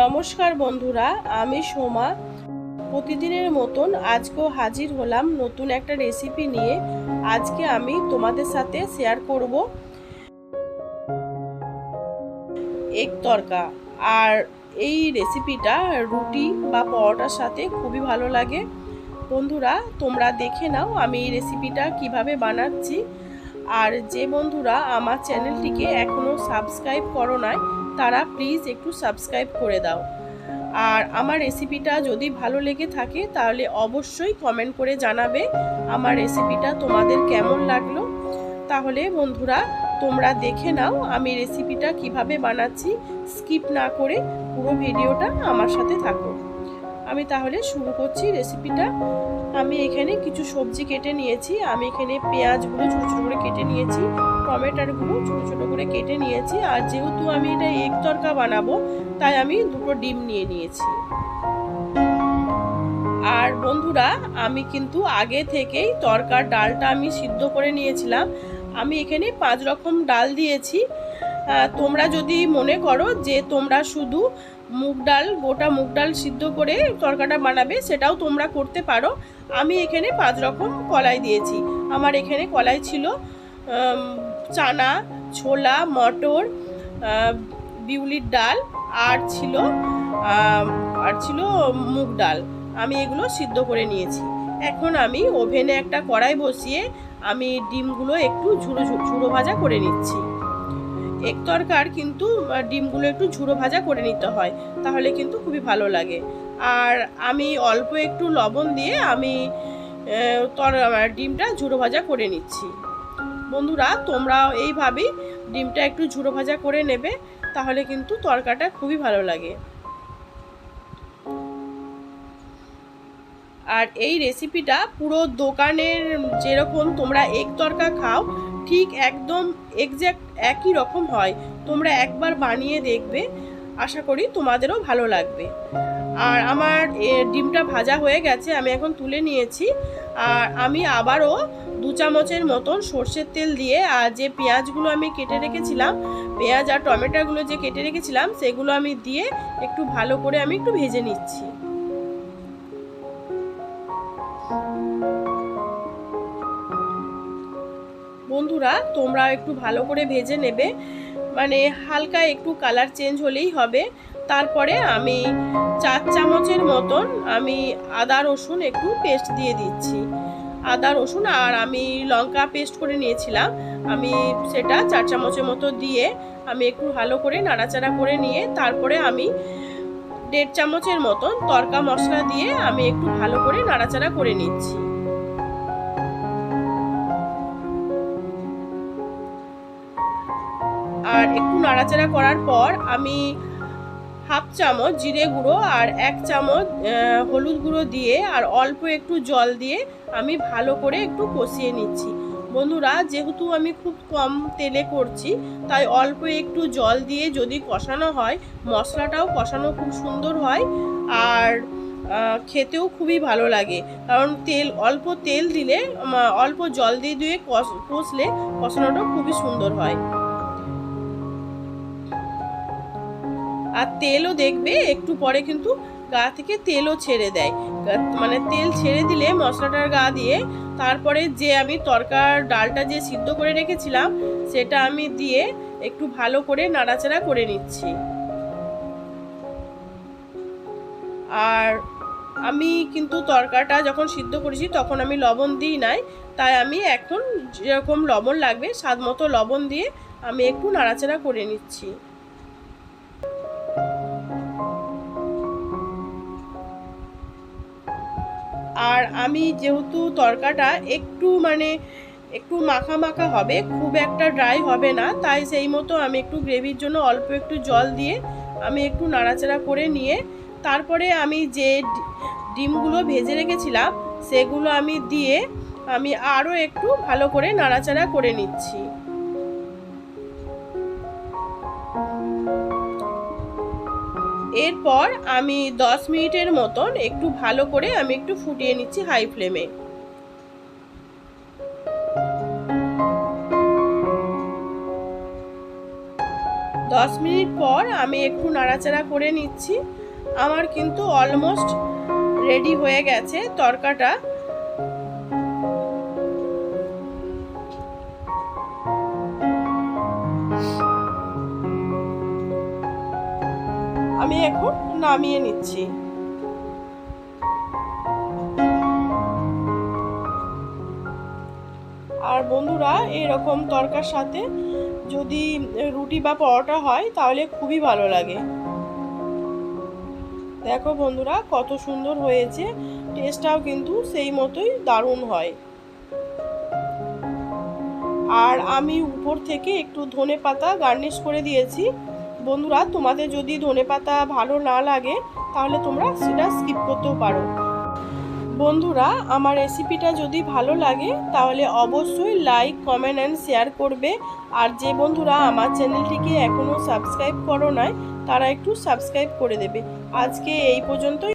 নমস্কার বন্ধুরা, আমি সোমা। প্রতিদিনের মতন আজকেও হাজির হলাম নতুন একটা রেসিপি নিয়ে। আজকে আমি তোমাদের সাথে শেয়ার করব এগ তড়কা। আর এই রেসিপিটা রুটি বা পরোটার সাথে খুবই ভালো লাগে। বন্ধুরা, তোমরা দেখে নাও আমি এই রেসিপিটা কিভাবে বানাচ্ছি। আর যে বন্ধুরা আমার চ্যানেলটিকে এখনও সাবস্ক্রাইব করো নাই, তারা প্লিজ একটু সাবস্ক্রাইব করে দাও। আর আমার রেসিপিটা যদি ভালো লেগে থাকে তাহলে অবশ্যই কমেন্ট করে জানাবে আমার রেসিপিটা তোমাদের কেমন লাগলো। তাহলে বন্ধুরা, তোমরা দেখে নাও আমি রেসিপিটা কিভাবে বানাচ্ছি। স্কিপ না করে পুরো ভিডিওটা আমার সাথে থাকো। আমি তাহলে শুরু করছি রেসিপিটা। আমি এখানে কিছু সবজি কেটে নিয়েছি। আমি এখানে পেঁয়াজগুলো ছোটো ছোটো করে কেটে নিয়েছি, টমেটোগুলো ছোটো ছোটো করে কেটে নিয়েছি। আর যেহেতু আমি এটা এগ তড়কা বানাবো, তাই আমি দুটো ডিম নিয়ে নিয়েছি। আর বন্ধুরা, আমি কিন্তু আগে থেকেই তড়কার ডালটা আমি সিদ্ধ করে নিয়েছিলাম। আমি এখানে 5 রকম ডাল দিয়েছি। তোমরা যদি মনে করো যে তোমরা শুধু মুগ ডাল, গোটা মুগ ডাল সিদ্ধ করে তড়কাটা বানাবে, সেটাও তোমরা করতে পারো। আমি এখানে 5 রকম কলাই দিয়েছি। আমার এখানে কলাই ছিল চানা, ছোলা, মটর, বিউলির ডাল, আর ছিল মুগ ডাল। আমি এগুলো সিদ্ধ করে নিয়েছি। এখন আমি ওভেনে একটা কড়াই বসিয়ে আমি ডিমগুলো একটু ঝুড়ো ভাজা করে নিচ্ছি। এগ তড়কার কিন্তু ডিমগুলো একটু ঝুড়ো ভাজা করে নিতে হয়, তাহলে কিন্তু খুবই ভালো লাগে। আর আমি অল্প একটু লবণ দিয়ে আমি ডিমটা ঝুড়ো ভাজা করে নিচ্ছি। বন্ধুরা, তোমরাও এইভাবেই ডিমটা একটু ঝুড়ো ভাজা করে নেবে, তাহলে কিন্তু তড়কাটা খুবই ভালো লাগে। আর এই রেসিপিটা পুরো দোকানের যেরকম তোমরা এগ তড়কা খাও, ঠিক একদম এক্স্যাক্ট একই রকম হয়। তোমরা একবার বানিয়ে দেখবে, আশা করি তোমাদেরও ভালো লাগবে। আর আমার ডিমটা ভাজা হয়ে গেছে, আমি এখন তুলে নিয়েছি। আর আমি আবারও 2 চামচের মতন সর্ষের তেল দিয়ে, আর যে পেঁয়াজগুলো আমি কেটে রেখেছিলাম, পেঁয়াজ আর টমেটোগুলো যে কেটে রেখেছিলাম, সেগুলো আমি দিয়ে একটু ভালো করে আমি একটু ভেজে নিচ্ছি। বন্ধুরা, তোমরা একটু ভালো করে ভেজে নেবে, মানে হালকা একটু কালার চেঞ্জ হলেই হবে। তারপরে আমি 4 চামচের মতন আমি আদা রসুন একটু পেস্ট দিয়ে দিচ্ছি। আদা রসুন আর আমি লঙ্কা পেস্ট করে নিয়েছিলাম, আমি সেটা 4 চামচের মতো দিয়ে আমি একটু ভালো করে নাড়াচাড়া করে নিয়ে, তারপরে আমি 1.5 চামচের মতন তড়কা মশলা দিয়ে আমি একটু ভালো করে নাড়াচাড়া করে নিচ্ছি। আর একটু নাড়াচাড়া করার পর আমি 1/2 চামচ জিরে গুঁড়ো আর 1 চামচ হলুদ গুঁড়ো দিয়ে আর অল্প একটু জল দিয়ে আমি ভালো করে একটু কষিয়ে নিচ্ছি। বন্ধুরা, যেহেতু আমি খুব কম তেলে করছি, তাই অল্প একটু জল দিয়ে যদি কষানো হয়, মশলাটাও কষানো খুব সুন্দর হয়। আর খেতেও খুবই ভালো লাগে, কারণ অল্প তেল দিলে, অল্প জল দিয়ে দিয়ে কষলে কষানোটা খুবই সুন্দর হয়। আর তেলও দেখবে একটু পরে কিন্তু গা থেকে তেলও ছেড়ে দেয়, মানে তেল ছেড়ে দিলে মশলাটার গা দিয়ে, তারপরে যে আমি তড়কার ডালটা যে সিদ্ধ করে রেখেছিলাম, সেটা আমি দিয়ে একটু ভালো করে নাড়াচাড়া করে নিচ্ছি। আর আমি কিন্তু তড়কাটা যখন সিদ্ধ করেছি তখন আমি লবণ দিই নাই, তাই আমি এখন যেরকম লবণ লাগবে স্বাদ মতো লবণ দিয়ে আমি একটু নাড়াচাড়া করে নিচ্ছি। আর আমি যেহেতু তড়কাটা একটু মাখা মাখা হবে, খুব একটা ড্রাই হবে না, তাই সেই মতো আমি একটু গ্রেভির জন্য অল্প একটু জল দিয়ে আমি একটু নাড়াচাড়া করে নিয়ে, তারপরে আমি যে ডিমগুলো ভেজে রেখেছিলাম সেগুলো আমি দিয়ে আমি আরও একটু ভালো করে নাড়াচাড়া করে নিচ্ছি। এরপর আমি 10 মিনিটের মতন একটু ভালো করে আমি একটু ফুটিয়ে নিচ্ছি হাই ফ্লেমে। 10 10 মিনিট পর আমি একটু নাড়াচাড়া করে নিচ্ছি। আমার কিন্তু অলমোস্ট রেডি হয়ে গেছে তরকাটা। আমি এখন নামিয়ে নিচ্ছি। আর বন্ধুরা, এরকম তরকার সাথে যদি রুটি বা পরোটা হয় তাহলে খুবই ভালো লাগে। দেখো বন্ধুরা কত সুন্দর হয়েছে, টেস্টটাও কিন্তু সেই মতোই দারুণ হয়। আর আমি উপর থেকে একটু ধনেপাতা গার্নিশ করে দিয়েছি। বন্ধুরা, তোমাদের যদি ধনেপাতা ভালো না লাগে তাহলে তোমরা সেটা স্কিপ করতেও পারো। বন্ধুরা, আমার রেসিপিটা যদি ভালো লাগে তাহলে অবশ্যই লাইক, কমেন্ট অ্যান্ড শেয়ার করবে। আর যে বন্ধুরা আমার চ্যানেলটিকে এখনও সাবস্ক্রাইব করো নাই তারা একটু সাবস্ক্রাইব করে দেবে। আজকে এই পর্যন্তই।